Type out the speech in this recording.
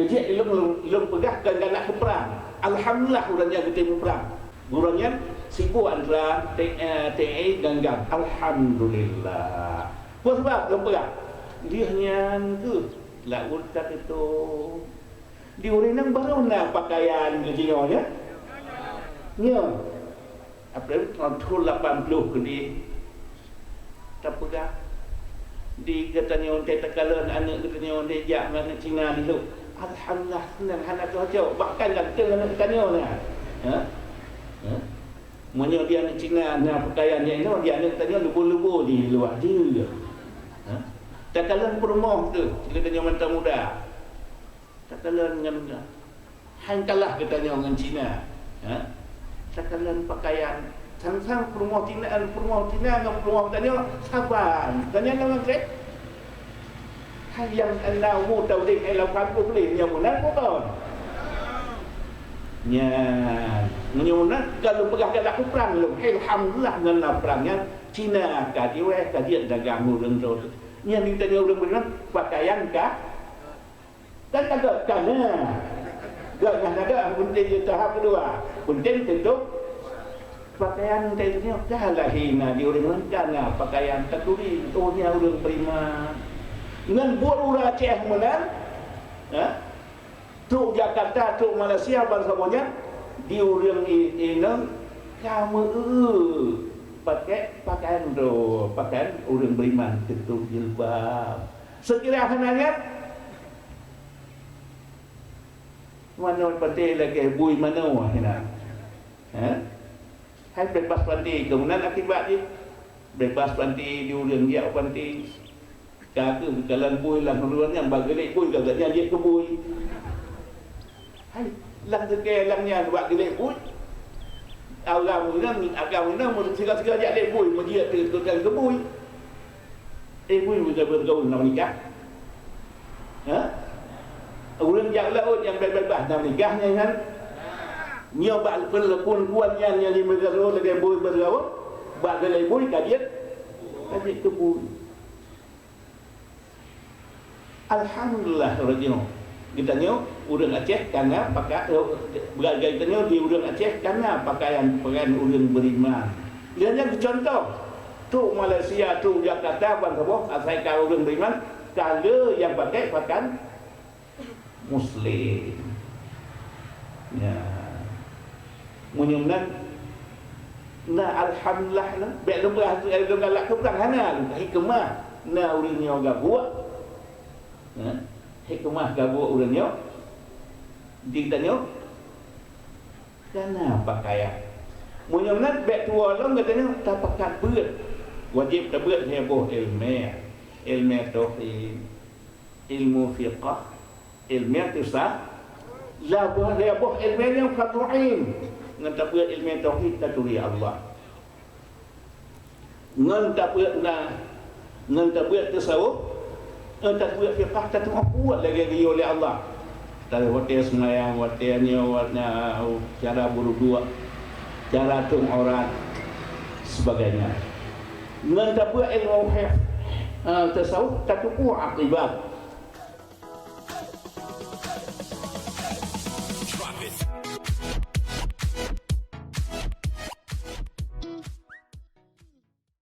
Dia ilmu pegahkan dan nak ke perang. Alhamdulillah orangnya kita perang. Orangnya sibuk antara TNI ganggang. Alhamdulillah. Apa sebab belum perang? Dia yang ke laut kat itu. Di orang yang baru nak pakaian ke Cina ya. Ya. Apa tahun 80 ke dia. Tak pegang. Di katanya orang tekalan anak katanya orang dia mana Cina dulu. Alhamdulillah senang anak tu aja. Bahkan kata anak katanya ni. Ha? Ha? Monya dia anak Cina nak pakaian dia ini dia anak katanya lubu-lubu di luar dia. Ha? Tekalan perumah tu katanya manta muda. Tekalan dengan hangkalah katanya orang Cina. Ha? Tekalan pakaian sang-sang perumah Cina dengan perumah katanya sabar. Katanya nama saya yang anda mu tahu dek elau kampung boleh yang mana bukan? Ya, menyunan kalau pegah kat perang lu. Alhamdulillah dengan perangnya Cina kadiwe kadian dagang urang tu. Nya minta dia urang benar pakaian kah? Dan ada kana. Jangan ada penting tahap kedua. Penting tentu pakaian tentunya dah lahina di orang kana pakaian terturi ohnya urang prima. Dengan buat orang Aceh mana, tu Jakarta, tu Malaysia, semuanya di orang ini kamu pakai pakaian tu, pakaian orang beriman ketuk jilbab. Sekira hananya mana pati lagi bui mana hina, hai bebas panti kemudian akibat dia bebas panti di orang dia panti. Kata kalau bui lah keluarnya bagi bui katanya dia ke bui. Hai lang ke langnya buat gelek bui. Orang ni agak mana segala-segala dia lek bui dia tertukar ke bui. Bui juga bergaul nak nikah. Ha? Orang yang laut yang bebas nak nikahnya kan. Nyoba pelakon kuatnya yang 5 tahun lagi bui bergaul. Buat gelek bui kajian ke bui. Alhamdulillah rajin. Kita nyo urang Aceh karena pakai beragam kita di urang Aceh karena pakaian urang beriman. Dia yang contoh tu Malaysia tu Jakarta bukan apa asal kau urang beriman kalau yang pakai pakaian Muslim. Ya. Menyemnan nah alhamdulillah lah. Baik lepas tu galak tu perang hana hikmah. Nah urang nyo gabuak. Hikmah gabuk urangnya ditanya kana pakaian munyak bek tua long katanya tak pakai berat wajib tak berat heboh ilmu tauhid ilmu fiqh ilmu tisah la heboh ilmu yang fatuhin ngan tak berat ilmu tauhid taturi Allah ngan tak berat tasawuf tak buat fiqah tak kuat lagi oleh Allah. Dari hotel semayang, hotelnya, cara berdoa, cara tung aurat, sebagainya. Dengan tak buat ilmu tasawuf tak kuat akibat.